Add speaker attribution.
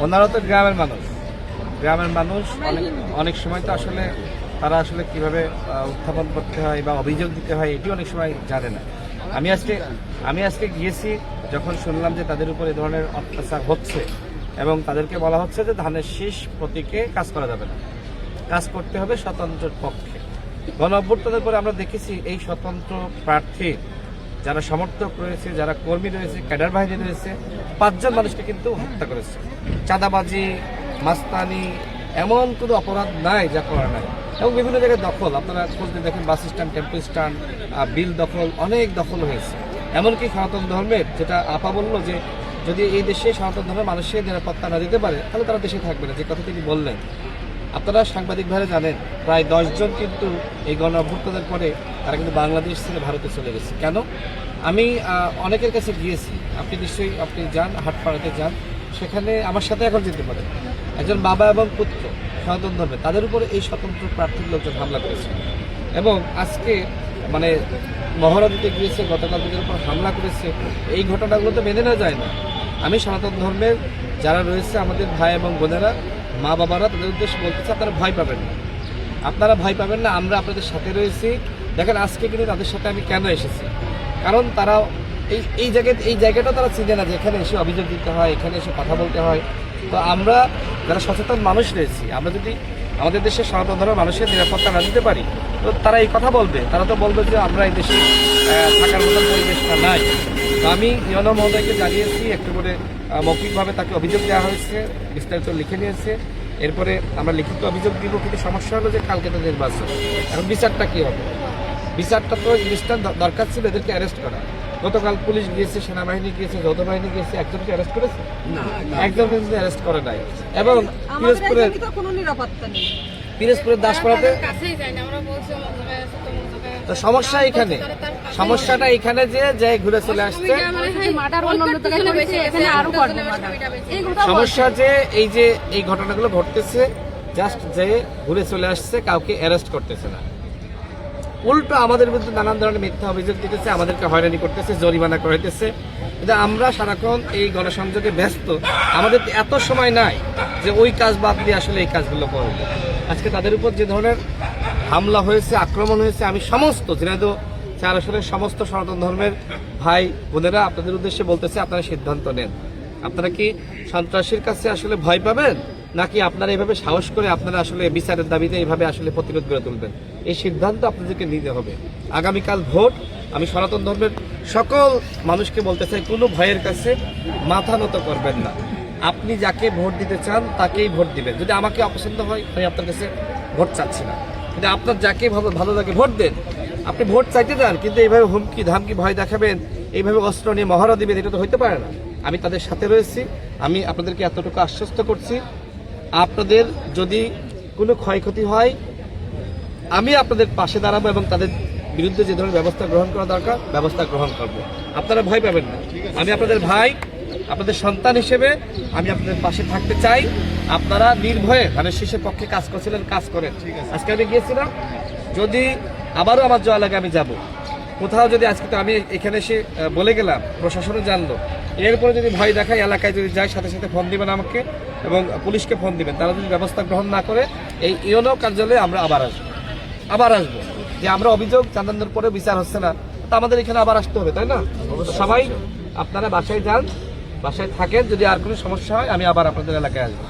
Speaker 1: ওনারা তো গ্রামের মানুষ অনেক সময় তো আসলে তারা আসলে কিভাবে উত্থাপন করতে হয় বা অভিযোগ দিতে হয় এটি অনেক সময় জানে না। আমি আজকে গিয়েছি যখন শুনলাম যে তাদের উপর এ ধরনের অত্যাচার হচ্ছে এবং তাদেরকে বলা হচ্ছে যে ধানের শীষ প্রতীকে কাজ করা যাবে না, কাজ করতে হবে স্বতন্ত্রের পক্ষে। গণ অভ্যুত্থানের পরে আমরা দেখেছি এই স্বতন্ত্র প্রার্থী যারা সমর্থক রয়েছে, যারা কর্মী রয়েছে, ক্যাডার বাহিনী রয়েছে, 5 জন মানুষকে কিন্তু হত্যা করেছে। চাঁদাবাজি, মাস্তানি, এমন কোনো অপরাধ নাই যা করা নাই। এবং বিভিন্ন জায়গায় দখল, আপনারা খুঁজতে দেখেন বাস স্ট্যান্ড, টেম্পো স্ট্যান্ড, বিল দখল, অনেক দখল হয়েছে। এমনকি সনাতন ধর্মের, যেটা আপা বললো যে যদি এই দেশে সনাতন ধর্মের মানুষের নিরাপত্তা না দিতে পারে তাহলে তারা দেশে থাকবে না, যে কথা তিনি বললেন। আপনারা সাংবাদিকভাবে জানেন প্রায় 10 জন কিন্তু এই গণ অভ্যুত্থানের পরে তারা কিন্তু বাংলাদেশ থেকে ভারতে চলে গেছে। কেন? আমি অনেকের কাছে গিয়েছি, আপনি যান, হাটপাড়াতে যান, সেখানে আমার সাথে এখন যেতে পারেন। একজন বাবা এবং পুত্র সনাতন ধর্মে, তাদের উপরে এই স্বতন্ত্র প্রার্থীর লোকজন হামলা করেছে এবং আজকে মানে মহড়া দিতে গিয়েছে, গতকাল তাদের উপর হামলা করেছে। এই ঘটনাগুলো তো মেনে নেওয়া যায় না। আমি সনাতন ধর্মের যারা রয়েছে আমাদের ভাই এবং বোনেরা, মা বাবারা, তাদের উদ্দেশ্যে বলতেছে আপনারা ভয় পাবেন না, আপনারা ভয় পাবেন না, আমরা আপনাদের সাথে রয়েছি। দেখেন আজকে কিন্তু তাদের সাথে আমি কেন এসেছি, কারণ তারা এই জায়গাটা তারা চিনে না যে এখানে এসে অভিযোগ দিতে হয়, এখানে এসে কথা বলতে হয়। তো আমরা যারা সচেতন মানুষ রয়েছি, আমরা যদি আমাদের দেশের সনাতন ধর্মের মানুষের নিরাপত্তা না দিতে পারি তো তারা এই কথা বলবে, তারা তো বলবে যে আমরা এই দেশে থাকার মতন পরিবেশটা নাই। তো আমি ইউনো মহোদয়কে জানিয়েছি, একটু করে মৌখিকভাবে তাকে অভিযোগ দেওয়া হয়েছে, বিস্তারিত লিখে নিয়েছে। এরপরে আমরা লিখিত অভিযোগ দিব, কিন্তু সমস্যা হলো যে কালকে তো নির্বাচন, এখন বিচারটা কী হবে? বিচারটা তো জিনিসটা দরকার ছিল এদেরকে অ্যারেস্ট করা। গতকাল পুলিশ গিয়েছে, সেনাবাহিনী গিয়েছে, যৌথ বাহিনী গিয়েছে, একজনকে অ্যারেস্ট করেছে না, একজন কিন্তু অ্যারেস্ট করে নাই। এবং পিরোজপুরের দাসপাড়াতে তো সমস্যাটা এখানে যে ঘুরে চলে আসছে। সমস্যা যে এই ঘটনাগুলো ঘটতেছে, জাস্ট যে ঘুরে চলে আসছে, কাউকে অ্যারেস্ট করতেছে না, উল্টো আমাদের বিরুদ্ধে নানান ধরনের মিথ্যা অভিযোগ দিতেছে, আমাদেরকে হয়রানি করতেছে, জরিমানা করাইতেছে। কিন্তু আমরা সারাক্ষণ এই গণসংযোগে ব্যস্ত, আমাদের এত সময় নাই যে ওই কাজ বাদ দিয়ে আসলে এই কাজগুলো করব। আজকে তাদের উপর যে ধরনের হামলা হয়েছে, আক্রমণ হয়েছে, আমি সমস্ত ঝিনাইদহ 4 আসনের সমস্ত সনাতন ধর্মের ভাই বোনেরা আপনাদের উদ্দেশ্যে বলতেছে, আপনারা সিদ্ধান্ত নেন। আপনারা কি সন্ত্রাসীর কাছে আসলে ভয় পাবেন, নাকি আপনারা এইভাবে সাহস করে আপনারা আসলে বিচারের দাবিতে এইভাবে আসলে প্রতিরোধ গড়ে তুলবেন? এই সিদ্ধান্ত আপনাদেরকে নিতে হবে। আগামীকাল ভোট। আমি সনাতন ধর্মের সকল মানুষকে বলতে চাই, কোনো ভয়ের কাছে মাথা নত করবেন না। আপনি যাকে ভোট দিতে চান তাকেই ভোট দিবেন। যদি আমাকে অপছন্দ হয়, আমি আপনার কাছে ভোট চাচ্ছি না, কিন্তু আপনার যাকে ভালো লাগে ভোট দেন। আপনি ভোট চাইতে যান, কিন্তু এইভাবে হুমকি ধামকি ভয় দেখাবেন, এইভাবে অস্ত্র নিয়ে মহড়া দিবেন, এটা তো হইতে পারে না। আমি তাদের সাথে রয়েছি, আমি আপনাদেরকে এতটুকু আশ্বস্ত করছি, আপনাদের যদি কোনো ক্ষয়ক্ষতি হয় আমি আপনাদের পাশে দাঁড়াবো এবং তাদের বিরুদ্ধে যে ধরনের ব্যবস্থা গ্রহণ করা দরকার ব্যবস্থা গ্রহণ করব। আপনারা ভয় পাবেন না, আমি আপনাদের ভাই, আপনাদের সন্তান হিসেবে আমি আপনাদের পাশে থাকতে চাই। আপনারা নির্ভয়ে ধানের শীষের পক্ষে কাজ করছিলেন, কাজ করেন। আজকে আমি গিয়েছিলাম, যদি আবারও আমার যাওয়া লাগে আমি যাব। কোথাও যদি আজকে তো আমি এখানে এসে বলে গেলাম, প্রশাসনও জানলো, এরপরে যদি ভয় দেখায় এলাকায় যদি যায়, সাথে সাথে ফোন দিবেন আমাকে এবং পুলিশকে ফোন দিবেন। তারা যদি ব্যবস্থা গ্রহণ না করে এই ইউনো কার্যালয়ে আমরা আবার আসবো যে আমরা অভিযোগ চাঁদানোর পরে বিচার হচ্ছে না, তো আমাদের এখানে আবার আসতে হবে, তাই না? সবাই আপনারা বাসায় যান, বাসায় থাকেন, যদি আর কোনো সমস্যা হয় আমি আবার আপনাদের এলাকায় আসবো।